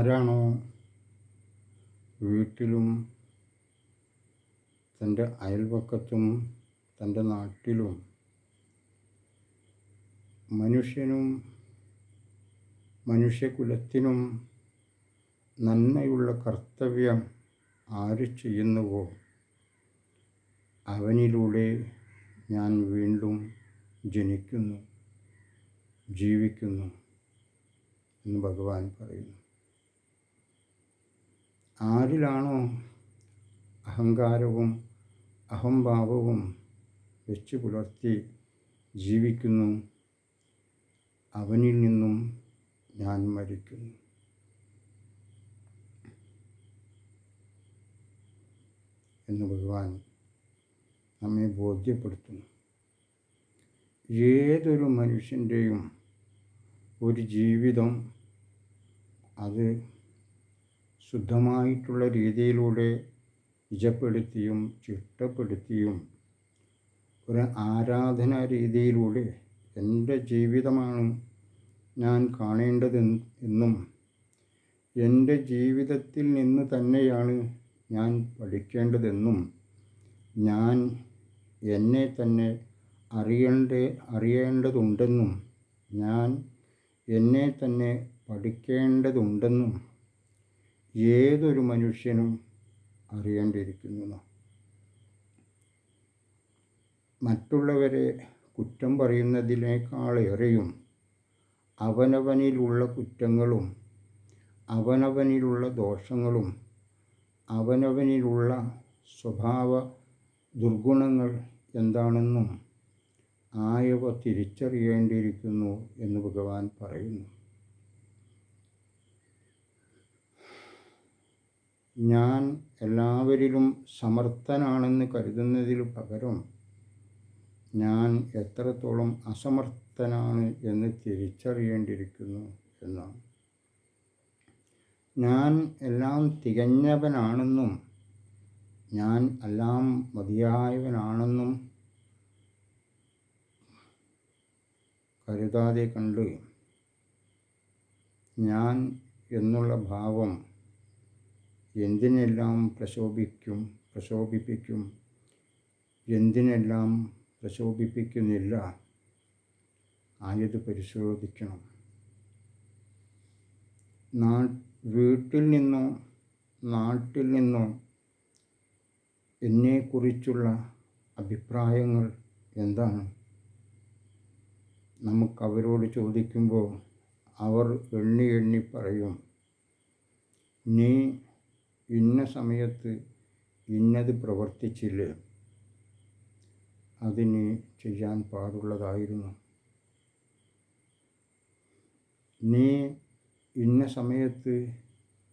ആരാണോ വീട്ടിലും തൻ്റെ അയൽപക്കത്തും തൻ്റെ നാട്ടിലും മനുഷ്യനും മനുഷ്യകുലത്തിനും നന്മയുള്ള കർത്തവ്യം ആര് ചെയ്യുന്നുവോ അവനിലൂടെ ഞാൻ വീണ്ടും ജനിക്കുന്നു, ജീവിക്കുന്നു എന്ന് ഭഗവാൻ പറയുന്നു. ആരിലാണോ അഹങ്കാരവും അഹംഭാവവും വെച്ച് പുലർത്തി ജീവിക്കുന്നു അവനിൽ നിന്നും ഞാൻ മരിക്കുന്നു. എന്ന് ഭഗവാൻ നമ്മെ ബോധ്യപ്പെടുത്തുന്നു. ഏതൊരു മനുഷ്യൻ്റെയും ഒരു ജീവിതം അത് ശുദ്ധമായിട്ടുള്ള രീതിയിലൂടെ നിജപ്പെടുത്തിയും ചിട്ടപ്പെടുത്തിയും ഒരു ആരാധനാ രീതിയിലൂടെ എൻ്റെ ജീവിതമാണ് ഞാൻ കാണേണ്ടതെന്നും എൻ്റെ ജീവിതത്തിൽ നിന്ന് തന്നെയാണ് ഞാൻ പഠിക്കേണ്ടതെന്നും ഞാൻ എന്നെ തന്നെ അറിയേണ്ടതുണ്ടെന്നും ഞാൻ എന്നെ തന്നെ പഠിക്കേണ്ടതുണ്ടെന്നും ഏതൊരു മനുഷ്യനും അറിയേണ്ടിയിരിക്കുന്നു. മറ്റുള്ളവരെ കുറ്റം പറയുന്നതിനേക്കാളേറെയും അവനവനിലുള്ള കുറ്റങ്ങളും അവനവനിലുള്ള ദോഷങ്ങളും അവനവനിലുള്ള സ്വഭാവ ദുർഗുണങ്ങൾ എന്താണെന്നും ആയവ തിരിച്ചറിയേണ്ടിയിരിക്കുന്നു എന്ന് ഭഗവാൻ പറയുന്നു. ഞാൻ എല്ലാവരിലും സമർത്ഥനാണെന്ന് കരുതുന്നതിന് പകരം ഞാൻ എത്രത്തോളം അസമർത്ഥനാണ് എന്ന് തിരിച്ചറിയേണ്ടിയിരിക്കുന്നു എന്നാണ്. ഞാൻ എല്ലാം തികഞ്ഞവനാണെന്നും ഞാൻ എല്ലാം മതിയായവനാണെന്നും കരുതാതെ കണ്ട് ഞാൻ എന്നുള്ള ഭാവം എന്തിനെല്ലാം പ്രശോഭിപ്പിക്കും, എന്തിനെല്ലാം പ്രശോഭിപ്പിക്കുന്നില്ല ആയത് പരിശോധിക്കണം. വീട്ടിൽ നിന്നോ നാട്ടിൽ നിന്നോ എന്നെക്കുറിച്ചുള്ള അഭിപ്രായങ്ങൾ എന്താണ്? നമുക്കവരോട് ചോദിക്കുമ്പോൾ അവർ എണ്ണി പറയും, നീ ഇന്ന സമയത്ത് ഇന്നത് പ്രവർത്തിച്ചില്ലേ, അത് നീ ചെയ്യാൻ പാടുള്ളതായിരുന്നു. നീ ഇന്ന സമയത്ത്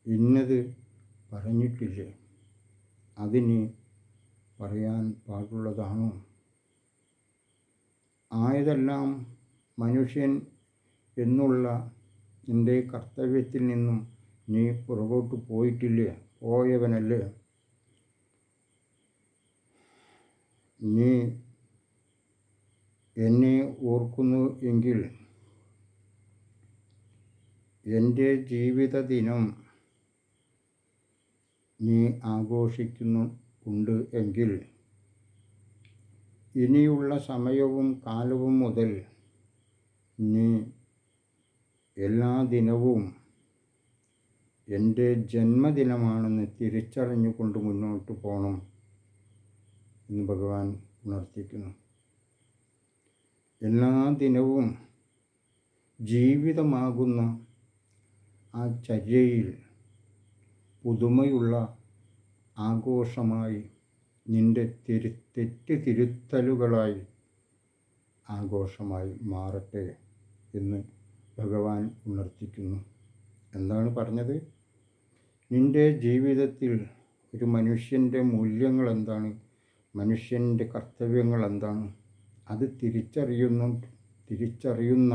ഇന്നത് പറഞ്ഞിട്ടില്ലേ, അത് നീ പറയാൻ പാടുള്ളതാണോ? ആയതെല്ലാം മനുഷ്യൻ എന്നുള്ള നിൻ്റെ കർത്തവ്യത്തിൽ നിന്നും നീ പുറകോട്ട് പോയവനല്ലേ? നീ എന്നെ ഓർക്കുന്നു എങ്കിൽ എൻ്റെ ജീവിത ദിനം നീ ആഘോഷിക്കുന്നുണ്ട് എങ്കിൽ ഇനിയുള്ള സമയവും കാലവും മുതൽ നീ എല്ലാ ദിനവും എൻ്റെ ജന്മദിനമാണെന്ന് തിരിച്ചറിഞ്ഞുകൊണ്ട് മുന്നോട്ട് പോകണം എന്ന് ഭഗവാൻ ഉണർത്തിക്കുന്നു. എല്ലാ ദിനവും ജീവിതമാകുന്ന ആ ചര്യയിൽ പുതുമയുള്ള ആഘോഷമായി നിൻ്റെ തെറ്റ് തിരുത്തലുകളായി ആഘോഷമായി മാറട്ടെ എന്ന് ഭഗവാൻ ഉണർത്തിക്കുന്നു. എന്താണ് പറഞ്ഞത്? നിൻ്റെ ജീവിതത്തിൽ ഒരു മനുഷ്യൻ്റെ മൂല്യങ്ങൾ എന്താണ്, മനുഷ്യൻ്റെ കർത്തവ്യങ്ങൾ എന്താണ്, അത് തിരിച്ചറിയുന്ന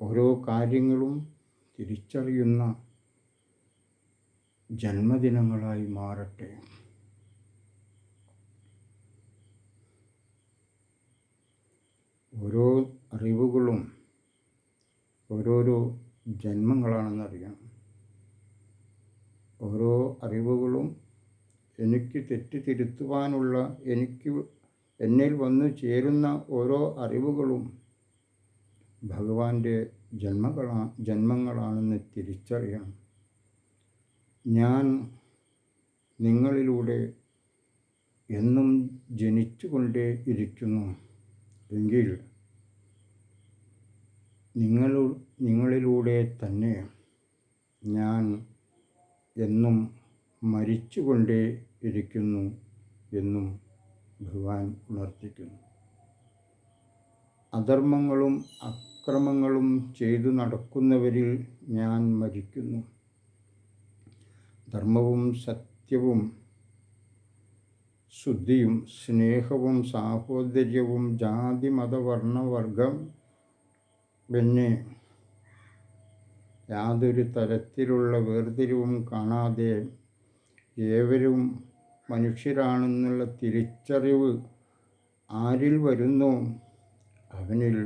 ഓരോ കാര്യങ്ങളും തിരിച്ചറിയുന്ന ജന്മദിനങ്ങളായി മാറട്ടെ. ഓരോ അറിവുകളും ഓരോരോ ജന്മങ്ങളാണെന്നറിയണം. ഓരോ അറിവുകളും എനിക്ക് തെറ്റ് തിരുത്തുവാനുള്ള എന്നിൽ വന്നു ചേരുന്ന ഓരോ അറിവുകളും ഭഗവാന്റെ ജന്മങ്ങളാണെന്ന് തിരിച്ചറിയണം. ഞാൻ നിങ്ങളിലൂടെ എന്നും ജനിച്ചുകൊണ്ടേ ഇരിക്കുന്നു എങ്കിൽ നിങ്ങളിലൂടെ തന്നെ ഞാൻ എന്നും മരിച്ചുകൊണ്ടേ ഇരിക്കുന്നു എന്നും ഭഗവാൻ ഉണർത്തിക്കുന്നു. അധർമ്മങ്ങളും അക്രമങ്ങളും ചെയ്തു നടക്കുന്നവരിൽ ഞാൻ മരിക്കുന്നു. ധർമ്മവും സത്യവും ശുദ്ധിയും സ്നേഹവും സാഹോദര്യവും ജാതി മതവർണ്ണവർഗം പിന്നെ യാതൊരു തരത്തിലുള്ള വേർതിരിവും കാണാതെ ഏവരും മനുഷ്യരാണെന്നുള്ള തിരിച്ചറിവ് ആരിൽ വരുന്നു അവനിൽ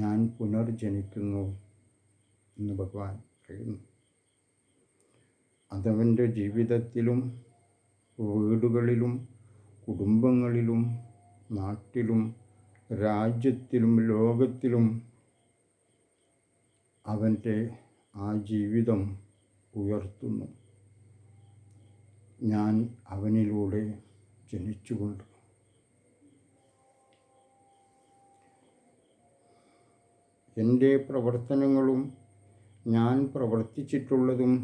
ഞാൻ പുനർജനിക്കുന്നു എന്ന് ഭഗവാൻ പറയുന്നു. അതവൻ്റെ ജീവിതത്തിലും വീടുകളിലും കുടുംബങ്ങളിലും നാട്ടിലും രാജ്യത്തിലും ലോകത്തിലും അവൻ്റെ ആ ജീവിതം ഉയർത്തുന്നു. ഞാൻ അവനിലൂടെ ജനിച്ചുകൊണ്ട്. എൻ്റെ പ്രവർത്തനങ്ങളും ഞാൻ പ്രവർത്തിച്ചിട്ടുള്ളതും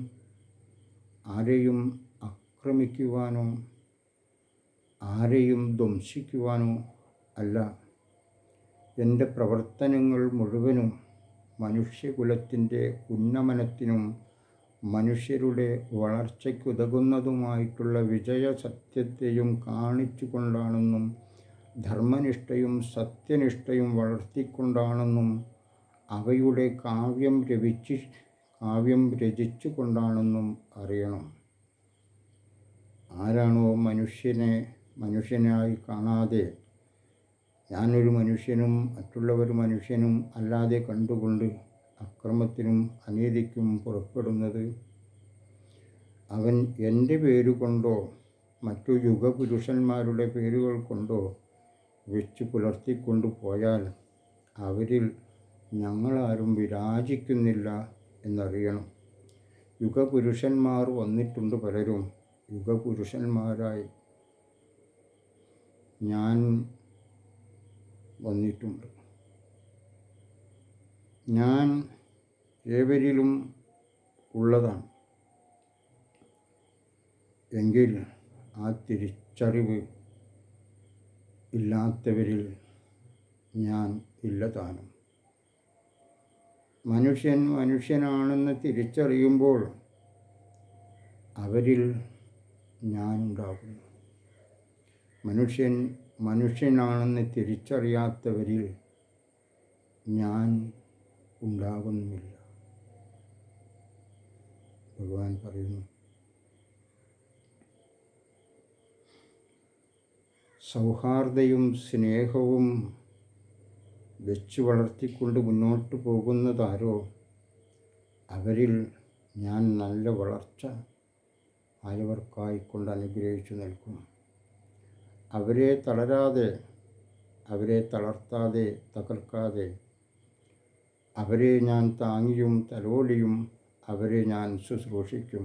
ആരെയും ആക്രമിക്കുവാനോ ആരെയും ധ്വംസിക്കുവാനോ അല്ല. എൻ്റെ പ്രവർത്തനങ്ങൾ മുഴുവനും മനുഷ്യകുലത്തിൻ്റെ ഉന്നമനത്തിനും മനുഷ്യരുടെ വളർച്ചയ്ക്കുതകുന്നതുമായിട്ടുള്ള വിജയസത്യത്തെയും കാണിച്ചുകൊണ്ടാണെന്നും ധർമ്മനിഷ്ഠയും സത്യനിഷ്ഠയും വളർത്തിക്കൊണ്ടാണെന്നും അവയുടെ കാവ്യം രചിച്ചുകൊണ്ടാണെന്നും അറിയണം. ആരാണോ മനുഷ്യനായി കാണാതെ ഞാനൊരു മനുഷ്യനും മറ്റുള്ളവർ മനുഷ്യനും അല്ലാതെ കണ്ടുകൊണ്ട് അക്രമത്തിനും അനീതിക്കും പുറപ്പെടുന്നത്, അവൻ എൻ്റെ പേരുകൊണ്ടോ മറ്റു യുഗപുരുഷന്മാരുടെ പേരുകൾ കൊണ്ടോ വെച്ച് പുലർത്തിക്കൊണ്ടു പോയാൽ അവരിൽ ഞങ്ങളാരും വിരാജിക്കുന്നില്ല എന്നറിയണം. യുഗപുരുഷന്മാർ വന്നിട്ടുണ്ട്. പലരും യുഗപുരുഷന്മാരായി ഞാൻ വന്നിട്ടുണ്ട്. ഞാൻ ഏവരിലും ഉള്ളതാണ് എങ്കിൽ ആ തിരിച്ചറിവ് ഇല്ലാത്തവരിൽ ഞാൻ ഇല്ലതാനും. മനുഷ്യൻ മനുഷ്യനാണെന്ന് തിരിച്ചറിയുമ്പോൾ അവരിൽ ഞാനുണ്ടാകുന്നു. മനുഷ്യൻ മനുഷ്യനാണെന്ന് തിരിച്ചറിയാത്തവരിൽ ഞാൻ ഉണ്ടാകുന്നില്ല. ഭഗവാൻ പറയുന്നു, സൗഹാർദ്ദവും സ്നേഹവും വെച്ച് വളർത്തിക്കൊണ്ട് മുന്നോട്ട് പോകുന്നതാരോ അവരിൽ ഞാൻ നല്ല വളർച്ച ആയവർക്കായിക്കൊണ്ട് അനുഗ്രഹിച്ചു നിൽക്കും. അവരെ തളർത്താതെ തകർക്കാതെ അവരെ ഞാൻ താങ്ങിയും തലോടിയും അവരെ ഞാൻ ശുശ്രൂഷിക്കും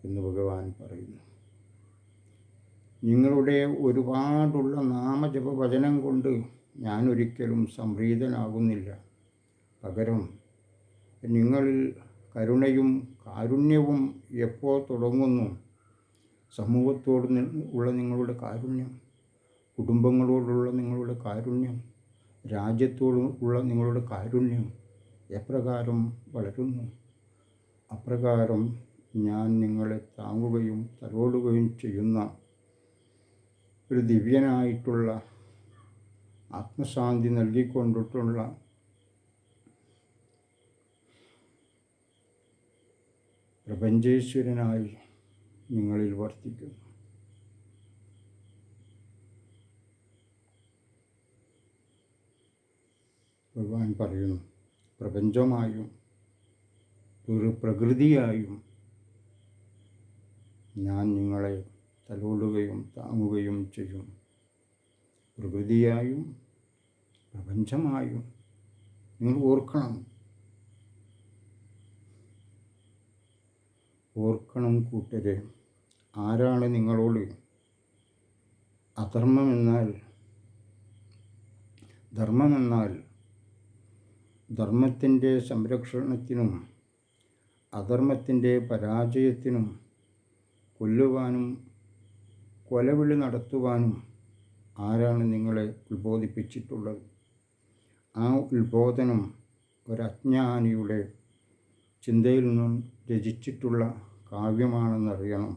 എന്ന് ഭഗവാൻ പറയുന്നു. നിങ്ങളുടെ ഒരുപാടുള്ള നാമജപ വചനം കൊണ്ട് ഞാൻ ഒരിക്കലും സംപ്രീതനാകുന്നില്ല. പകരം നിങ്ങളിൽ കരുണയും കാരുണ്യവും എപ്പോൾ തുടങ്ങുന്നു, സമൂഹത്തോട് ഉള്ള നിങ്ങളുടെ കാരുണ്യം, കുടുംബങ്ങളോടുള്ള നിങ്ങളുടെ കാരുണ്യം, രാജ്യത്തോടുള്ള നിങ്ങളുടെ കാരുണ്യം എപ്രകാരം വളരുന്നു, അപ്രകാരം ഞാൻ നിങ്ങളെ താങ്ങുകയും തലോടുകയും ചെയ്യുന്ന ഒരു ദിവ്യനായിട്ടുള്ള ആത്മശാന്തി നൽകിക്കൊണ്ടിട്ടുള്ള പ്രപഞ്ചേശ്വരനായി നിങ്ങളിൽ വർത്തിക്കുന്നു. ഭഗവാൻ പറയുന്നു, പ്രപഞ്ചമായും ഒരു പ്രകൃതിയായും ഞാൻ നിങ്ങളെ തലോടുകയും താങ്ങുകയും ചെയ്യും. പ്രകൃതിയായും പ്രപഞ്ചമായും നിങ്ങൾ ഓർക്കണം കൂട്ടരെ, ആരാണ് നിങ്ങളോട് ധർമ്മമെന്നാൽ ധർമ്മത്തിൻ്റെ സംരക്ഷണത്തിനും അധർമ്മത്തിൻ്റെ പരാജയത്തിനും കൊല്ലുവാനും കൊലവിളി നടത്തുവാനും ആരാണ് നിങ്ങളെ ഉത്ബോധിപ്പിച്ചിട്ടുള്ളത്? ആ ഉത്ബോധനം ഒരജ്ഞാനിയുടെ ചിന്തയിൽ നിന്നും രചിച്ചിട്ടുള്ള കാവ്യമാണെന്നറിയണം.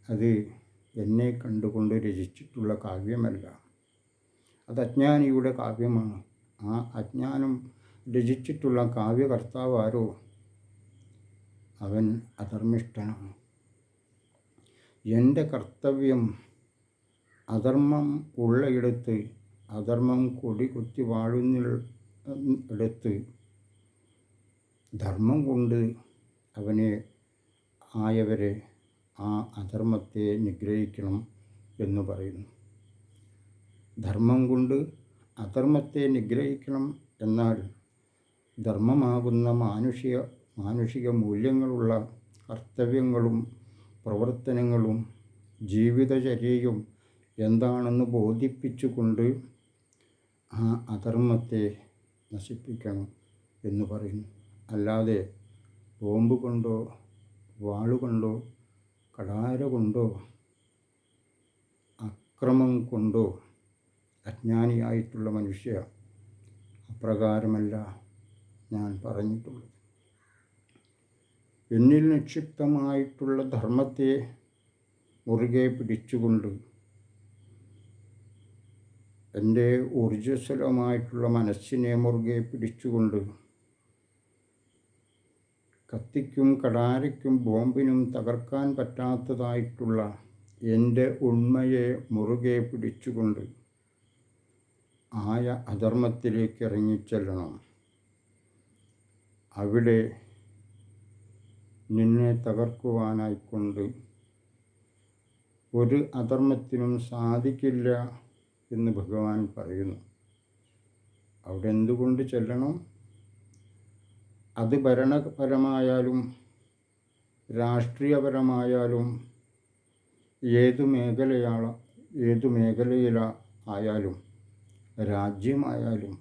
അത് എന്നെ കണ്ടുകൊണ്ട് രചിച്ചിട്ടുള്ള കാവ്യമല്ല, അത് അജ്ഞാനിയുടെ കാവ്യമാണ്. ആ അജ്ഞാനം രചിച്ചിട്ടുള്ള കാവ്യകർത്താവ് ആരോ അവൻ അധർമ്മിഷ്ഠനാണ്. എൻ്റെ കർത്തവ്യം അധർമ്മം ഉള്ളയിടത്ത്, അധർമ്മം കൊടി കുത്തി വാഴുന്നിടത്ത് ധർമ്മം കൊണ്ട് ആയവരെ ആ അധർമ്മത്തെ നിഗ്രഹിക്കണം എന്ന് പറയുന്നു. ധർമ്മം കൊണ്ട് അധർമ്മത്തെ നിഗ്രഹിക്കണം എന്നാൽ ധർമ്മമാകുന്ന മാനുഷിക മൂല്യങ്ങളുള്ള കർത്തവ്യങ്ങളും പ്രവർത്തനങ്ങളും ജീവിതചര്യയും എന്താണെന്ന് ബോധിപ്പിച്ചുകൊണ്ട് ആ അധർമ്മത്തെ നശിപ്പിക്കണം എന്ന് പറയുന്നു. അല്ലാതെ ബോംബ് കൊണ്ടോ വാളുകൊണ്ടോ കടാര കൊണ്ടോ അക്രമം കൊണ്ടോ അജ്ഞാനിയായിട്ടുള്ള മനുഷ്യ, അപ്രകാരമല്ല ഞാൻ പറഞ്ഞിട്ടുള്ളത്. എന്നിൽ നിക്ഷിപ്തമായിട്ടുള്ള ധർമ്മത്തെ മുറുകെ പിടിച്ചുകൊണ്ട് എൻ്റെ ഊർജ്ജസ്വലമായിട്ടുള്ള മനസ്സിനെ മുറുകെ പിടിച്ചുകൊണ്ട് കത്തിക്കും കടാരയ്ക്കും ബോംബിനും തകർക്കാൻ പറ്റാത്തതായിട്ടുള്ള എൻ്റെ ഉണ്മയെ മുറുകെ പിടിച്ചുകൊണ്ട് ആയ അധർമ്മത്തിലേക്ക് ഇറങ്ങിച്ചെല്ലണം. അവിടെ നിന്നെ തകർക്കുവാനായിക്കൊണ്ട് ഒരു അധർമ്മത്തിനും സാധിക്കില്ല എന്ന് ഭഗവാൻ പറയുന്നു. അവിടെ എന്തുകൊണ്ട് ചെല്ലണം? അത് ഭരണപരമായാലും രാഷ്ട്രീയപരമായാലും ഏതു മേഖലയിലായാലും രാജ്യമായാലും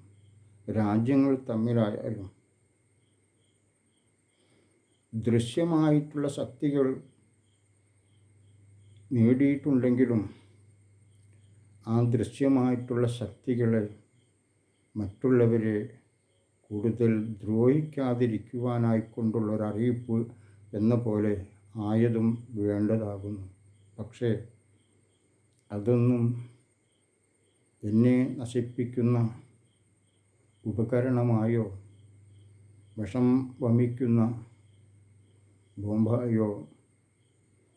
രാജ്യങ്ങൾ തമ്മിലായാലും ദൃശ്യമായിട്ടുള്ള ശക്തികൾ നേടിയിട്ടുണ്ടെങ്കിലും ആ ദൃശ്യമായിട്ടുള്ള ശക്തികളെ മറ്റുള്ളവരെ കൂടുതൽ ദ്രോഹിക്കാതിരിക്കുവാനായിക്കൊണ്ടുള്ളൊരറിയിപ്പ് എന്ന പോലെ ആയതും വേണ്ടതാകുന്നു. പക്ഷേ അതൊന്നും എന്നെ നശിപ്പിക്കുന്ന ഉപകരണമായോ വിഷം വമിക്കുന്ന ബോംബായോ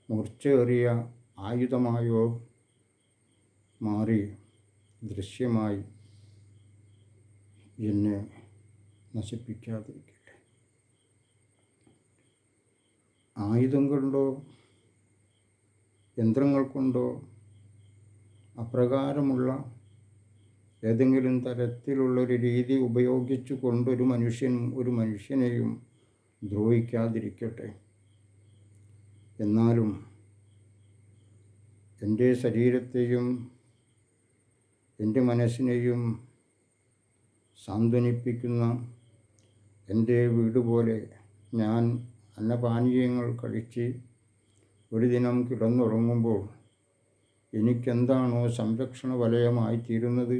മൂർച്ചയേറിയ ആയുധമായോ മാറി ദൃശ്യമായി എന്നെ നശിപ്പിക്കാതിരിക്കട്ടെ. ആയുധം കൊണ്ടോ യന്ത്രങ്ങൾ കൊണ്ടോ അപ്രകാരമുള്ള ഏതെങ്കിലും തരത്തിലുള്ളൊരു രീതി ഉപയോഗിച്ചു കൊണ്ടൊരു മനുഷ്യനെയും ദ്രോഹിക്കാതിരിക്കട്ടെ. എന്നാലും എൻ്റെ ശരീരത്തെയും എൻ്റെ മനസ്സിനെയും സാന്ത്വനിപ്പിക്കുന്ന എൻ്റെ വീട് പോലെ ഞാൻ അന്നപാനീയങ്ങൾ കഴിച്ച് ഒരു ദിനം കിടന്നുറങ്ങുമ്പോൾ എനിക്കെന്താണോ സംരക്ഷണ വലയമായി തീരുന്നത്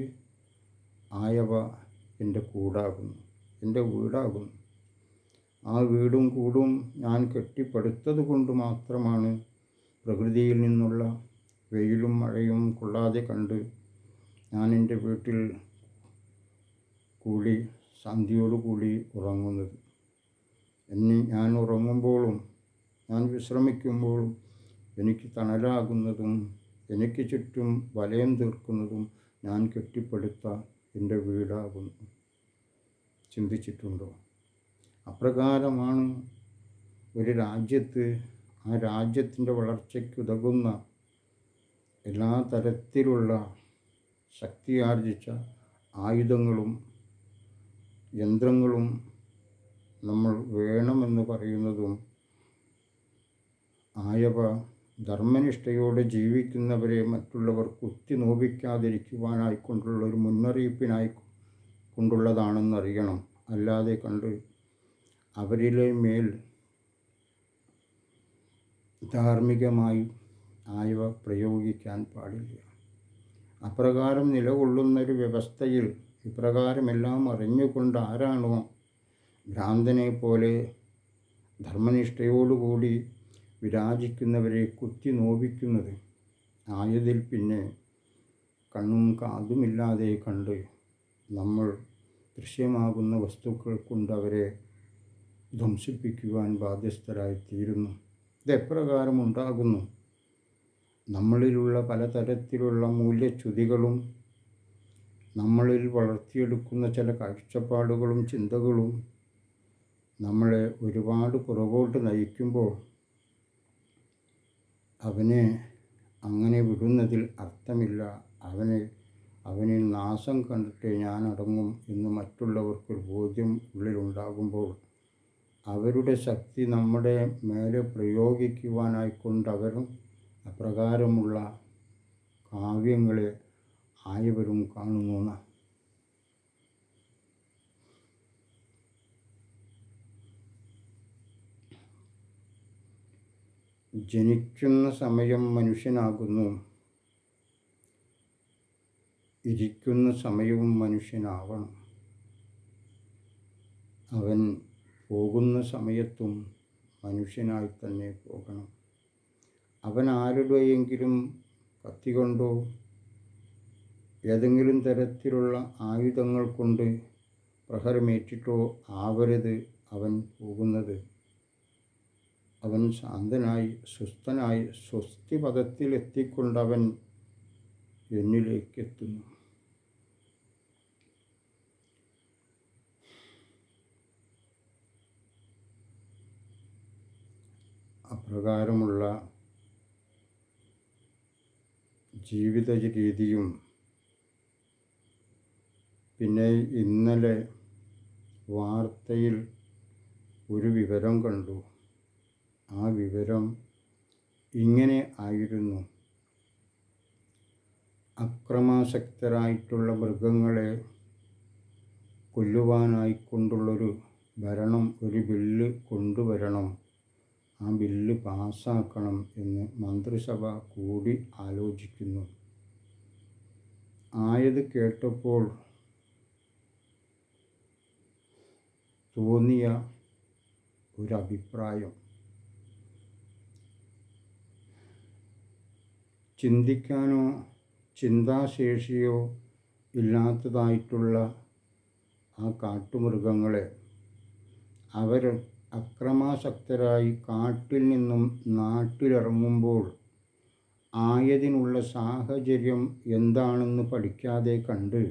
ആയവ എൻ്റെ കൂടാകുന്നു, എൻ്റെ വീടാകുന്നു. ആ വീടും കൂടും ഞാൻ കെട്ടിപ്പടുത്തത് കൊണ്ട് മാത്രമാണ് പ്രകൃതിയിൽ നിന്നുള്ള വെയിലും മഴയും കൊള്ളാതെ കണ്ട് ഞാൻ എൻ്റെ വീട്ടിൽ കൂടി സന്ധ്യയോടുകൂടി ഉറങ്ങുന്നത്. ഞാൻ ഉറങ്ങുമ്പോഴും ഞാൻ വിശ്രമിക്കുമ്പോഴും എനിക്ക് തണലാകുന്നതും എനിക്ക് ചുറ്റും വലയം തീർക്കുന്നതും ഞാൻ കെട്ടിപ്പടുത്ത എൻ്റെ വീടാകുന്നു. ചിന്തിച്ചിട്ടുണ്ടോ? അപ്രകാരമാണ് ഒരു രാജ്യത്ത് ആ രാജ്യത്തിൻ്റെ വളർച്ചയ്ക്കുതകുന്ന എല്ലാ തരത്തിലുള്ള ശക്തിയാർജിച്ച ആയുധങ്ങളും യന്ത്രങ്ങളും നമ്മൾ വേണമെന്ന് പറയുന്നതും ആയവ ധർമ്മനിഷ്ഠയോടെ ജീവിക്കുന്നവരെ മറ്റുള്ളവർ കുത്തി നോവിക്കാതിരിക്കുവാനായിക്കൊണ്ടുള്ള ഒരു മുന്നറിയിപ്പിനായി കൊണ്ടുള്ളതാണെന്നറിയണം. അല്ലാതെ കണ്ട് അവരിലെ മേൽ ധാർമ്മികമായി ആയവ പ്രയോഗിക്കാൻ പാടില്ല. അപ്രകാരം നിലകൊള്ളുന്നൊരു വ്യവസ്ഥയിൽ ഇപ്രകാരമെല്ലാം അറിഞ്ഞുകൊണ്ട് ആരാണോ ഭ്രാന്തനെ പോലെ ധർമ്മനിഷ്ഠയോടുകൂടി വിരാജിക്കുന്നവരെ കുത്തി നോവിക്കുന്നത്, ആയതിൽ പിന്നെ കണ്ണും കാതുമില്ലാതെ കണ്ട് നമ്മൾ ദൃശ്യമാകുന്ന വസ്തുക്കൾ കൊണ്ട് അവരെ ധ്വംസിപ്പിക്കുവാൻ ബാധ്യസ്ഥരായിത്തീരുന്നു. ഇതെപ്രകാരം ഉണ്ടാകുന്നു? നമ്മളിലുള്ള പലതരത്തിലുള്ള മൂല്യച്യുതികളും നമ്മളിൽ വളർത്തിയെടുക്കുന്ന ചില കാഴ്ചപ്പാടുകളും ചിന്തകളും നമ്മളെ ഒരുപാട് പുറകോട്ട് നയിക്കുമ്പോൾ അവനെ അങ്ങനെ വിടുന്നതിൽ അർത്ഥമില്ല. അവനിൽ നാശം കണ്ടിട്ട് ഞാൻ അടങ്ങും എന്ന് മറ്റുള്ളവർക്കൊരു ബോധ്യം ഉള്ളിലുണ്ടാകുമ്പോൾ അവരുടെ ശക്തി നമ്മുടെ മേലെ പ്രയോഗിക്കുവാനായിക്കൊണ്ട് അവരും അപ്രകാരമുള്ള കാവ്യങ്ങളെ ആയവരും കാണുന്നു. ജനിക്കുന്ന സമയം മനുഷ്യനാകുന്നു, ഇരിക്കുന്ന സമയവും മനുഷ്യനാവണം. അവൻ പോകുന്ന സമയത്തും മനുഷ്യനായി തന്നെ പോകണം. അവൻ ആരുടെയെങ്കിലും കത്തി കൊണ്ടോ ഏതെങ്കിലും തരത്തിലുള്ള ആയുധങ്ങൾ കൊണ്ട് പ്രഹരമേറ്റിട്ടോ ആവരുത് അവൻ പോകുന്നത്. അവൻ ശാന്തനായി സ്വസ്ഥനായി സ്വസ്തിപദത്തിൽ എത്തിക്കൊണ്ടവൻ എന്നിലേക്കെത്തുന്നു. അപ്രകാരമുള്ള ജീവിത രീതിയും പിന്നെ ഇന്നലെ വാർത്തയിൽ ഒരു വിവരം കണ്ടു. ആ വിവരം ഇങ്ങനെ ആയിരുന്നു: അക്രമാസക്തരായിട്ടുള്ള മൃഗങ്ങളെ കൊല്ലുവാനായിക്കൊണ്ടുള്ളൊരു ഭരണം, ഒരു ബില്ല് കൊണ്ടുവരണം, ആ ബില്ല് പാസ്സാക്കണം എന്ന് മന്ത്രിസഭ കൂടി ആലോചിക്കുന്നു. ആയത് കേട്ടപ്പോൾ തോന്നിയ ഒരഭിപ്രായം, ചിന്തിക്കാനോ ചിന്താശേഷിയോ ഇല്ലാത്തതായിട്ടുള്ള ആ കാട്ടുമൃഗങ്ങളെ അവർ അക്രമാസക്തരായി കാട്ടിൽ നിന്നും നാട്ടിലിറങ്ങുമ്പോൾ ആയതിനുള്ള സാഹചര്യം എന്താണെന്ന് പഠിക്കാതെ കണ്ട്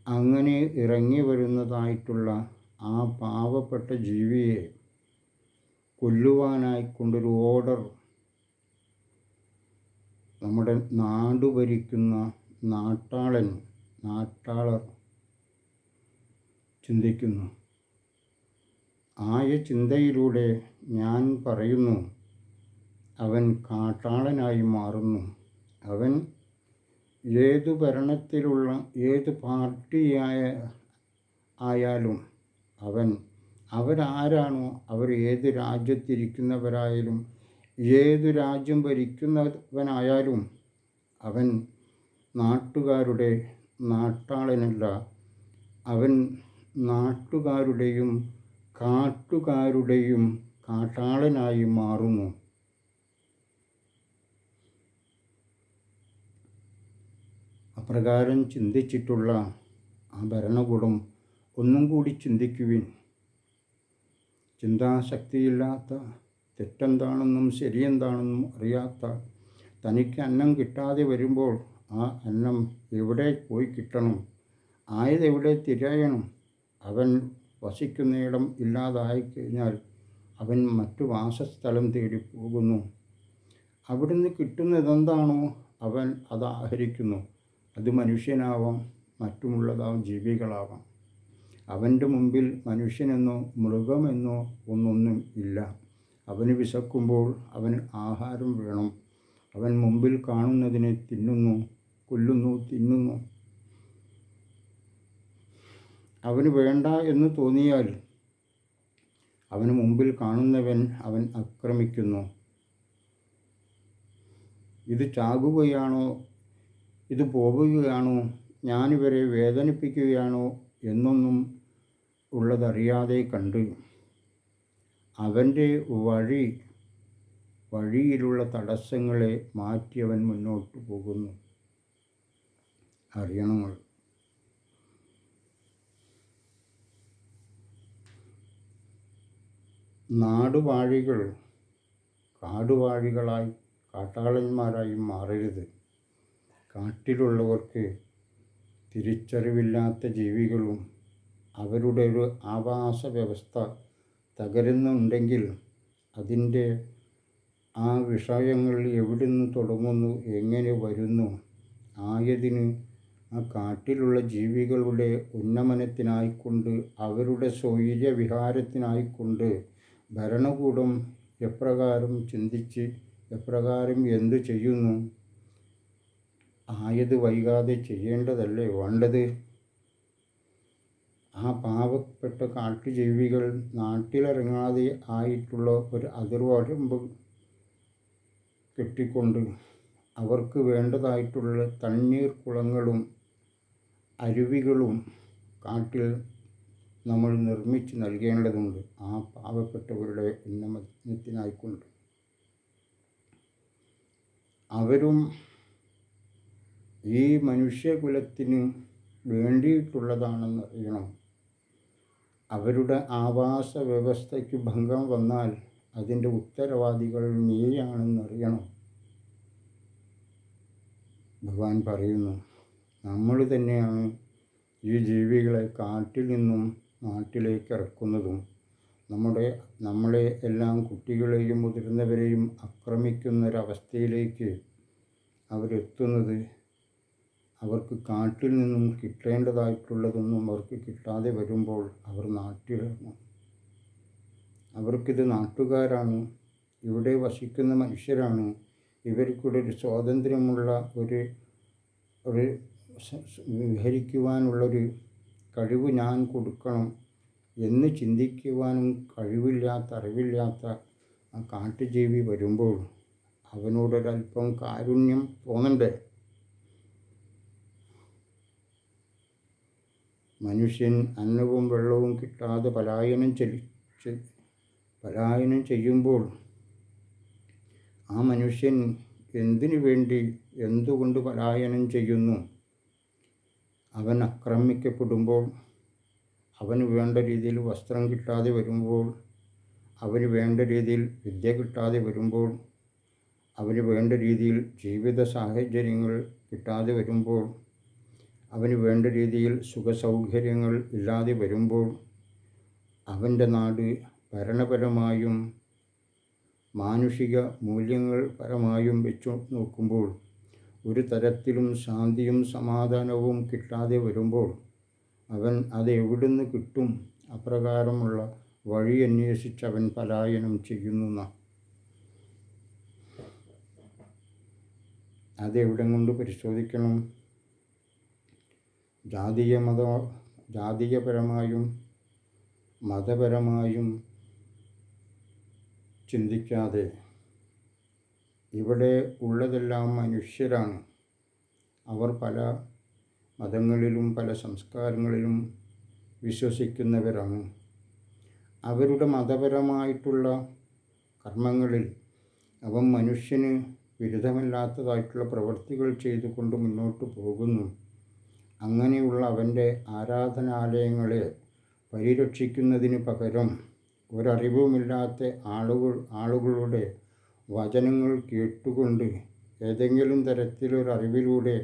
അങ്ങനെ ഇറങ്ങി വരുന്നതായിട്ടുള്ള ആ പാവപ്പെട്ട ജീവിയെ കൊല്ലുവാനായിക്കൊണ്ടൊരു ഓർഡർ നമ്മുടെ നാട് ഭരിക്കുന്ന നാട്ടാളർ ചിന്തിക്കുന്നു. ആയ ചിന്തയിലൂടെ ഞാൻ പറയുന്നു, അവൻ കാട്ടാളനായി മാറുന്നു. അവൻ ഏതു ഭരണത്തിലുള്ള ഏത് ആയാലും അവരാരാണോ, അവർ ഏത് രാജ്യത്തിരിക്കുന്നവരായാലും ഏതു രാജ്യം ഭരിക്കുന്നവനായാലും അവൻ നാട്ടുകാരുടെ നാട്ടാളനല്ല. അവൻ നാട്ടുകാരുടെയും കാട്ടുകാരുടെയും കാട്ടാളനായി മാറുന്നു. അപ്രകാരം ചിന്തിച്ചിട്ടുള്ള ആ ഭരണകൂടം ഒന്നും കൂടി ചിന്തിക്കുവിൻ. ചിന്താശക്തിയില്ലാത്ത, തെറ്റെന്താണെന്നും ശരിയെന്താണെന്നും അറിയാത്ത, തനിക്ക് അന്നം കിട്ടാതെ വരുമ്പോൾ ആ അന്നം എവിടെ പോയി കിട്ടണം, ആയതെവിടെ തിരയണം, അവൻ വസിക്കുന്നിടം ഇല്ലാതായി കഴിഞ്ഞാൽ അവൻ മറ്റു വാസസ്ഥലം തേടി പോകുന്നു. അവിടുന്ന് കിട്ടുന്നതെന്താണോ അവൻ അത് ആഹരിക്കുന്നു. അത് മനുഷ്യനാവാം, മറ്റുമുള്ളതാവും, ജീവികളാവാം. അവൻ്റെ മുമ്പിൽ മനുഷ്യനെന്നോ മൃഗമെന്നോ ഒന്നൊന്നും ഇല്ല. അവന് വിശക്കുമ്പോൾ അവന് ആഹാരം വേണം. അവൻ മുമ്പിൽ കാണുന്നതിനെ തിന്നുന്നു, കൊല്ലുന്നു, തിന്നുന്നു. അവന് വേണ്ട എന്ന് തോന്നിയാൽ അവന് മുമ്പിൽ കാണുന്നവൻ അവൻ ആക്രമിക്കുന്നു. ഇത് ചാകുകയാണോ, ഇത് പോവുകയാണോ, ഞാനിവരെ വേദനിപ്പിക്കുകയാണോ എന്നൊന്നും ഉള്ളതറിയാതെ കണ്ട് അവൻ്റെ വഴിയിലുള്ള തടസ്സങ്ങളെ മാറ്റി അവൻ മുന്നോട്ട് പോകുന്നു. അറിയണം. നാടുവാഴികൾ കാടുവാഴികളായി കാട്ടാളന്മാരായി മാറരുത്. കാട്ടിലുള്ളവർക്ക് തിരിച്ചറിവില്ലാത്ത ജീവികളും അവരുടെ ഒരു ആവാസ വ്യവസ്ഥ തകരുന്നുണ്ടെങ്കിൽ അതിൻ്റെ ആ വിഷയങ്ങൾ എവിടുന്ന് തുടങ്ങുന്നു, എങ്ങനെ വരുന്നു, ആയതിന് ആ കാട്ടിലുള്ള ജീവികളുടെ ഉന്നമനത്തിനായിക്കൊണ്ട്, അവരുടെ സ്വൈര്യവിഹാരത്തിനായിക്കൊണ്ട് ഭരണകൂടം എപ്രകാരം ചിന്തിച്ച് എപ്രകാരം എന്തു ചെയ്യുന്നു, ആയത് വൈകാതെ ചെയ്യേണ്ടതല്ലേ വേണ്ടത്. ആ പാവപ്പെട്ട കാട്ടുജീവികൾ നാട്ടിലിറങ്ങാതെ ആയിട്ടുള്ള ഒരു അതിർവരമ്പ് കെട്ടിക്കൊണ്ട് അവർക്ക് വേണ്ടതായിട്ടുള്ള തണ്ണീർ കുളങ്ങളും അരുവികളും കാട്ടിൽ നമ്മൾ നിർമ്മിച്ച് നൽകേണ്ടതുണ്ട്. ആ പാവപ്പെട്ടവരുടെ ഉന്നമനത്തിനായിക്കൊണ്ട് അവരും ഈ മനുഷ്യകുലത്തിന് വേണ്ടിയിട്ടുള്ളതാണെന്നറിയണം. അവരുടെ ആവാസ വ്യവസ്ഥയ്ക്ക് ഭംഗം വന്നാൽ അതിൻ്റെ ഉത്തരവാദികൾ നീയാണെന്നറിയണം. ഭഗവാൻ പറയുന്നു, നമ്മൾ തന്നെയാണ് ഈ ജീവികളെ കാട്ടിൽ നിന്നും നാട്ടിലേക്ക് ഇറക്കുന്നതും നമ്മളെ എല്ലാം കുട്ടികളെയും മുതിർന്നവരെയും ആക്രമിക്കുന്നൊരവസ്ഥയിലേക്ക് അവരെത്തുന്നത്. അവർക്ക് കാട്ടിൽ നിന്നും കിട്ടേണ്ടതായിട്ടുള്ളതൊന്നും അവർക്ക് കിട്ടാതെ വരുമ്പോൾ അവർ നാട്ടിലിറങ്ങും. അവർക്കിത് നാട്ടുകാരാണ്, ഇവിടെ വസിക്കുന്ന മനുഷ്യരാണ്, ഇവർക്കൂടെ ഒരു സ്വാതന്ത്ര്യമുള്ള ഒരു വിഹരിക്കുവാനുള്ളൊരു കഴിവ് ഞാൻ കൊടുക്കണം എന്ന് ചിന്തിക്കുവാനും അറിവില്ലാത്ത ആ കാട്ടുജീവി വരുമ്പോൾ അവനോടൊരല്പം കാരുണ്യം തോന്നണ്ടേ. മനുഷ്യൻ അന്നവും വെള്ളവും കിട്ടാതെ പലായനം ചെയ്യുമ്പോൾ ആ മനുഷ്യൻ എന്തിനു വേണ്ടി, എന്തുകൊണ്ട് പലായനം ചെയ്യുന്നു? അവൻ ആക്രമിക്കപ്പെടുമ്പോൾ, അവന് വേണ്ട രീതിയിൽ വസ്ത്രം കിട്ടാതെ വരുമ്പോൾ, അവന് വേണ്ട രീതിയിൽ വിദ്യ കിട്ടാതെ വരുമ്പോൾ, അവന് വേണ്ട രീതിയിൽ ജീവിത സാഹചര്യങ്ങൾ കിട്ടാതെ വരുമ്പോൾ, അവന് വേണ്ട രീതിയിൽ സുഖസൗകര്യങ്ങൾ ഇല്ലാതെ വരുമ്പോൾ, അവൻ്റെ നാട് ഭരണപരമായും മാനുഷിക മൂല്യങ്ങൾ പരമായും വെച്ചു നോക്കുമ്പോൾ ഒരു തരത്തിലും ശാന്തിയും സമാധാനവും കിട്ടാതെ വരുമ്പോൾ അവൻ അത് എവിടുന്ന് കിട്ടും? അപ്രകാരമുള്ള വഴി അന്വേഷിച്ച് അവൻ പലായനം ചെയ്യുന്നു. അതെവിടെ കൊണ്ട് പരിശോധിക്കണം? ജാതീയപരമായും മതപരമായും ചിന്തിക്കാതെ ഇവിടെ ഉള്ളതെല്ലാം മനുഷ്യരാണ്. അവർ പല മതങ്ങളിലും പല സംസ്കാരങ്ങളിലും വിശ്വസിക്കുന്നവരാണ്. അവരുടെ മതപരമായിട്ടുള്ള കർമ്മങ്ങളിൽ അവൻ മനുഷ്യന് വിരുദ്ധമല്ലാത്തതായിട്ടുള്ള പ്രവൃത്തികൾ ചെയ്തുകൊണ്ട് മുന്നോട്ട് പോകുന്നു. അങ്ങനെയുള്ള അവൻ്റെ ആരാധനാലയങ്ങളെ പരിരക്ഷിക്കുന്നതിന് പകരം ഒരറിവുമില്ലാത്ത ആളുകളുടെ വചനങ്ങൾ കേട്ടുകൊണ്ട് ഏതെങ്കിലും തരത്തിലൊരറിവിലൂടെ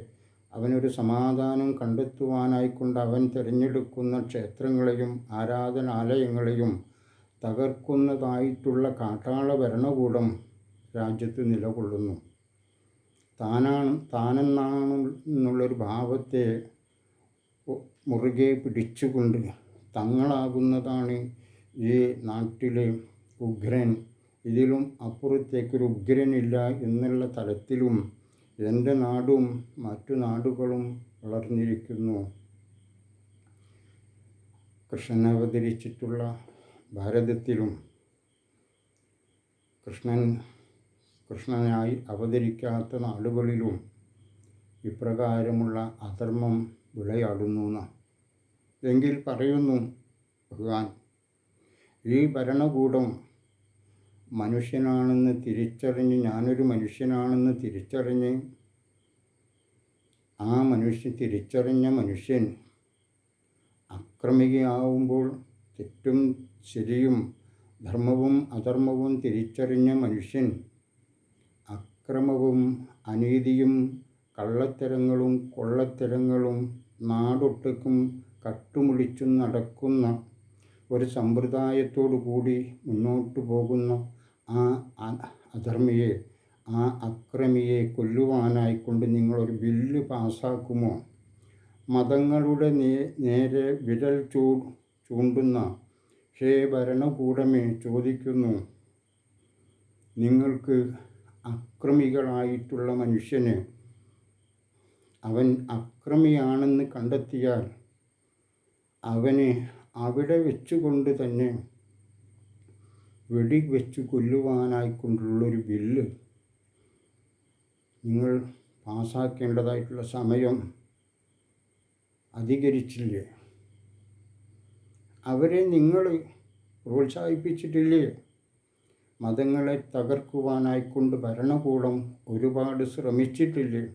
അവനൊരു സമാധാനം കണ്ടെത്തുവാനായിക്കൊണ്ട് അവൻ തിരഞ്ഞെടുക്കുന്ന ക്ഷേത്രങ്ങളെയും ആരാധനാലയങ്ങളെയും തകർക്കുന്നതായിട്ടുള്ള കാട്ടാള ഭരണകൂടം രാജ്യത്ത് നിലകൊള്ളുന്നു. താനെന്നുള്ളൊരു ഭാവത്തെ മുറുകെ പിടിച്ചുകൊണ്ട് തങ്ങളാകുന്നതാണ് ഈ നാട്ടിലെ ഉഗ്രൻ, ഇതിലും അപ്പുറത്തേക്കൊരു ഉഗ്രനില്ല എന്നുള്ള തലത്തിലും എൻ്റെ നാടും മറ്റു നാടുകളും വളർന്നിരിക്കുന്നു. കൃഷ്ണൻ അവതരിച്ചിട്ടുള്ള ഭാരതത്തിലും കൃഷ്ണനായി അവതരിക്കാത്ത നാടുകളിലും ഇപ്രകാരമുള്ള അധർമ്മം വിളയാടുന്നു. എങ്കിൽ പറയുന്നു ഭഗവാൻ, ഈ ഭരണകൂടം മനുഷ്യനാണെന്ന് തിരിച്ചറിഞ്ഞ്, ഞാനൊരു മനുഷ്യനാണെന്ന് തിരിച്ചറിഞ്ഞ്, തിരിച്ചറിഞ്ഞ മനുഷ്യൻ അക്രമിയാവുമ്പോൾ തെറ്റും ശരിയും ധർമ്മവും അധർമ്മവും തിരിച്ചറിഞ്ഞ മനുഷ്യൻ അക്രമവും അനീതിയും കള്ളത്തരങ്ങളും കൊള്ളത്തരങ്ങളും നാടൊട്ടുക്കും കട്ടുമുടിച്ചും നടക്കുന്ന ഒരു സമ്പ്രദായത്തോടു കൂടി മുന്നോട്ട് പോകുന്ന ആ അധർമ്മിയെ, ആ അക്രമിയെ കൊല്ലുവാനായിക്കൊണ്ട് നിങ്ങളൊരു ബില്ല് പാസ്സാക്കുമോ? മതങ്ങളുടെ നേരെ വിരൽ ചൂണ്ടുന്ന ഹേ ഭരണകൂടമേ ചോദിക്കുന്നു, നിങ്ങൾക്ക് അക്രമികളായിട്ടുള്ള മനുഷ്യന് അവൻ അക്രമിയാണെന്ന് കണ്ടെത്തിയാൽ അവനെ അവിടെ വെച്ചുകൊണ്ട് തന്നെ വെടിവെച്ച് കൊല്ലുവാനായിക്കൊണ്ടുള്ളൊരു ബില്ല് നിങ്ങൾ പാസ്സാക്കേണ്ടതായിട്ടുള്ള സമയം അധികരിച്ചില്ലേ? അവരെ നിങ്ങൾ പ്രോത്സാഹിപ്പിച്ചിട്ടില്ലേ? മതങ്ങളെ തകർക്കുവാനായിക്കൊണ്ട് ഭരണകൂടം ഒരുപാട് ശ്രമിച്ചിട്ടില്ലേ?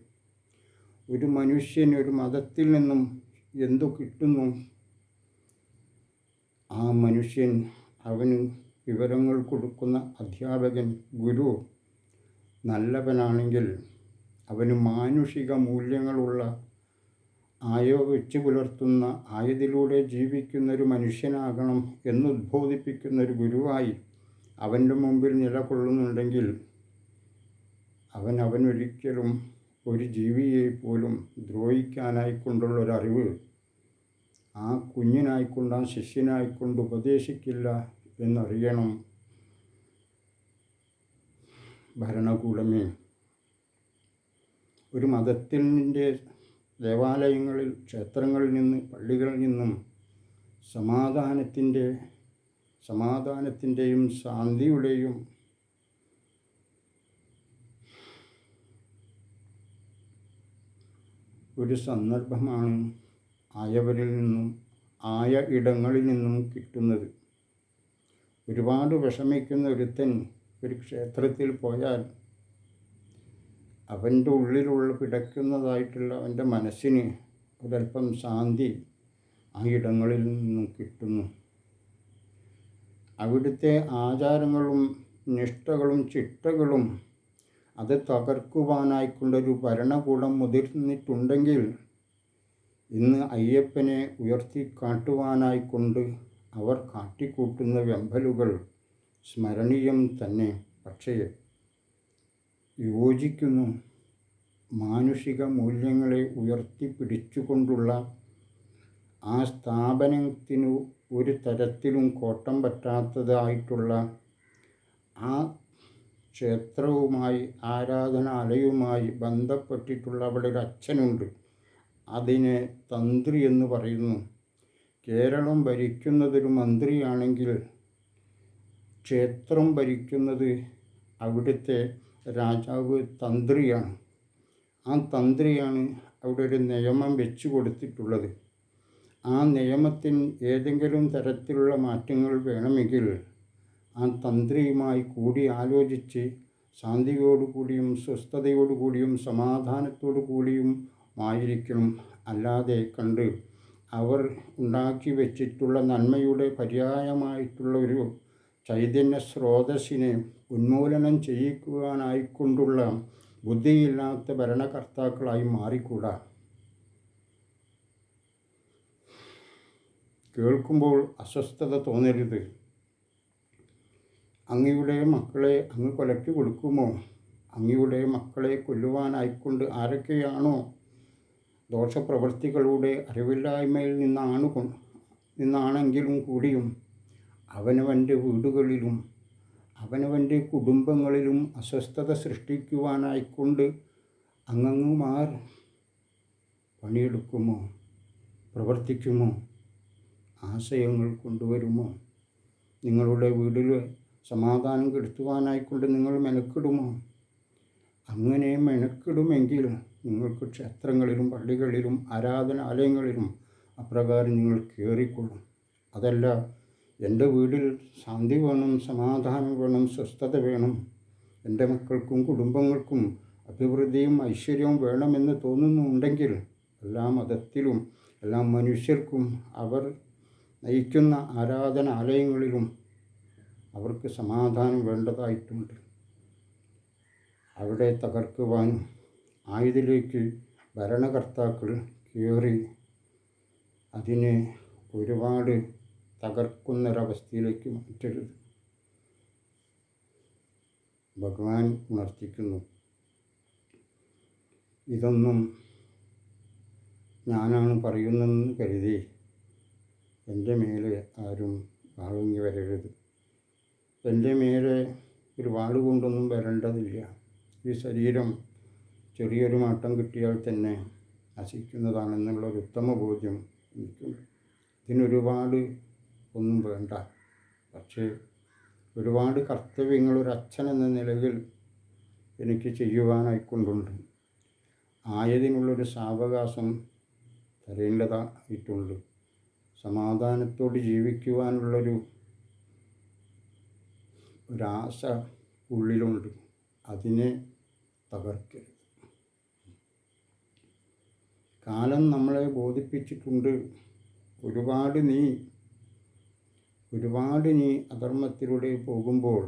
ഒരു മനുഷ്യന് ഒരു മതത്തിൽ നിന്നും എന്തു കിട്ടുന്നു? ആ മനുഷ്യൻ, അവന് വിവരങ്ങൾ കൊടുക്കുന്ന അധ്യാപകൻ, ഗുരു നല്ലവനാണെങ്കിൽ അവന് മാനുഷിക മൂല്യങ്ങളുള്ള വെച്ച് പുലർത്തുന്ന ആയതിലൂടെ ജീവിക്കുന്നൊരു മനുഷ്യനാകണം എന്നുദ്ബോധിപ്പിക്കുന്നൊരു ഗുരുവായി അവൻ്റെ മുമ്പിൽ നിലകൊള്ളുന്നുണ്ടെങ്കിൽ അവനൊരിക്കലും ഒരു ജീവിയെ പോലും ദ്രോഹിക്കാനായിക്കൊണ്ടുള്ളൊരറിവ് ആ കുഞ്ഞിനായിക്കൊണ്ട്, ആ ശിഷ്യനായിക്കൊണ്ട് ഉപദേശിക്കില്ല എന്നറിയണം ഭരണകൂടമേ. ഒരു മതത്തിൻ്റെ ദേവാലയങ്ങളിൽ, ക്ഷേത്രങ്ങളിൽ നിന്ന്, പള്ളികളിൽ നിന്നും സമാധാനത്തിൻ്റെയും ശാന്തിയുടെയും ഒരു സന്ദർഭമാണ് ആയ ഇടങ്ങളിൽ നിന്നും കിട്ടുന്നത്. ഒരുപാട് വിഷമിക്കുന്ന ഒരുത്തൻ ഒരു ക്ഷേത്രത്തിൽ പോയാൽ അവൻ്റെ ഉള്ളിലുള്ള പിടയ്ക്കുന്നതായിട്ടുള്ള അവൻ്റെ മനസ്സിന് ഒരല്പം ശാന്തി ആ ഇടങ്ങളിൽ നിന്നും കിട്ടുന്നു. അവിടുത്തെ ആചാരങ്ങളും നിഷ്ഠകളും ചിട്ടകളും അത് തകർക്കുവാനായിക്കൊണ്ടൊരു ഭരണകൂടം മുതിർന്നിട്ടുണ്ടെങ്കിൽ ഇന്ന് അയ്യപ്പനെ ഉയർത്തിക്കാട്ടുവാനായിക്കൊണ്ട് അവർ കാട്ടിക്കൂട്ടുന്ന വെമ്പലുകൾ സ്മരണീയം തന്നെ. പക്ഷേ യോജിക്കുന്നു. മാനുഷിക മൂല്യങ്ങളെ ഉയർത്തിപ്പിടിച്ചുകൊണ്ടുള്ള ആ സ്ഥാപനത്തിനു ഒരു തരത്തിലും കോട്ടം പറ്റാത്തതായിട്ടുള്ള ആ ക്ഷേത്രവുമായി, ആരാധനാലയവുമായി ബന്ധപ്പെട്ടിട്ടുള്ള അവിടെ ഒരു അച്ഛനുണ്ട്. അതിനെ തന്ത്രി എന്ന് പറയുന്നു. കേരളം ഭരിക്കുന്നതൊരു മന്ത്രിയാണെങ്കിൽ ക്ഷേത്രം ഭരിക്കുന്നത് അവിടുത്തെ രാജാവ് തന്ത്രിയാണ്. ആ തന്ത്രിയാണ് അവിടെ ഒരു നിയമം വെച്ചു കൊടുത്തിട്ടുള്ളത്. ആ നിയമത്തിന് ഏതെങ്കിലും തരത്തിലുള്ള മാറ്റങ്ങൾ വേണമെങ്കിൽ ആ തന്ത്രിയുമായി കൂടി ആലോചിച്ച് ശാന്തിയോടുകൂടിയും സ്വസ്ഥതയോടുകൂടിയും സമാധാനത്തോടു കൂടിയും ആയിരിക്കണം. അല്ലാതെ കണ്ട് അവർ ഉണ്ടാക്കി വച്ചിട്ടുള്ള നന്മയുടെ പര്യായമായിട്ടുള്ള ഒരു ചൈതന്യ സ്രോതസ്സിനെ ഉന്മൂലനം ചെയ്യിക്കുവാനായിക്കൊണ്ടുള്ള ബുദ്ധിയില്ലാത്ത ഭരണകർത്താക്കളായി മാറിക്കൂടാ. കേൾക്കുമ്പോൾ അസ്വസ്ഥത തോന്നരുത്. അങ്ങയുടെ മക്കളെ അങ്ങ് കൊലയ്ക്ക് കൊടുക്കുമോ? അങ്ങയുടെ മക്കളെ കൊല്ലുവാനായിക്കൊണ്ട് ആരൊക്കെയാണോ ദോഷപ്രവൃത്തികളുടെ അറിവില്ലായ്മയിൽ നിന്നാണെങ്കിലും കൂടിയും അവനവൻ്റെ വീടുകളിലും അവനവൻ്റെ കുടുംബങ്ങളിലും അസ്വസ്ഥത സൃഷ്ടിക്കുവാനായിക്കൊണ്ട് അങ്ങുമാർ പണിയെടുക്കുമോ, പ്രവർത്തിക്കുമോ, ആശയങ്ങൾ കൊണ്ടുവരുമോ? നിങ്ങളുടെ വീട്ടിൽ സമാധാനം കെടുത്തുവാനായിക്കൊണ്ട് നിങ്ങൾ മെനക്കിടുമോ? അങ്ങനെ മെനക്കിടുമെങ്കിൽ നിങ്ങൾക്ക് ക്ഷേത്രങ്ങളിലും പള്ളികളിലും ആരാധനാലയങ്ങളിലും അപ്രകാരം നിങ്ങൾ കയറിക്കൊള്ളും. അതല്ല, എൻ്റെ വീട്ടിൽ ശാന്തി വേണം, സമാധാനം വേണം, സ്വസ്ഥത വേണം, എൻ്റെ മക്കൾക്കും കുടുംബങ്ങൾക്കും അഭിവൃദ്ധിയും ഐശ്വര്യവും വേണമെന്ന് തോന്നുന്നുണ്ടെങ്കിൽ എല്ലാ മതത്തിലും എല്ലാ മനുഷ്യർക്കും അവർ നയിക്കുന്ന ആരാധനാലയങ്ങളിലും അവർക്ക് സമാധാനം വേണ്ടതായിട്ടുണ്ട്. അവിടെ തകർക്കുവാനും ആയതിലേക്ക് ഭരണകർത്താക്കൾ കയറി അതിനെ ഒരുപാട് തകർക്കുന്നൊരവസ്ഥയിലേക്ക് മാറ്റരുത്. ഭഗവാൻ ഉണർത്തിക്കുന്നു. ഇതൊന്നും ഞാനാണ് പറയുന്നതെന്ന് കരുതി എൻ്റെ മേലെ ആരും വാളുങ്ങി വരരുത്. എൻ്റെ മേലെ ഒരു വാളുകൊണ്ടൊന്നും വരേണ്ടതില്ല. ഈ ശരീരം ചെറിയൊരു മാറ്റം കിട്ടിയാൽ തന്നെ നശിക്കുന്നതാണെന്നുള്ളൊരു ഉത്തമ ബോധ്യം എനിക്കുണ്ട്. ഇതിനൊരുപാട് ഒന്നും വേണ്ട. പക്ഷേ ഒരുപാട് കർത്തവ്യങ്ങൾ ഒരു അച്ഛൻ എന്ന നിലയിൽ എനിക്ക് ചെയ്യുവാനായിക്കൊണ്ടുണ്ട്. ആയതിനുള്ളൊരു സാവകാശം തരേണ്ടതായിട്ടുണ്ട്. സമാധാനത്തോട് ജീവിക്കുവാനുള്ളൊരു ആശ ഉള്ളിലുണ്ട്. അതിനെ തകർക്കരുത്. കാലം നമ്മളെ ബോധിപ്പിച്ചിട്ടുണ്ട്. ഒരുപാട് നീ അധർമ്മത്തിലൂടെ പോകുമ്പോൾ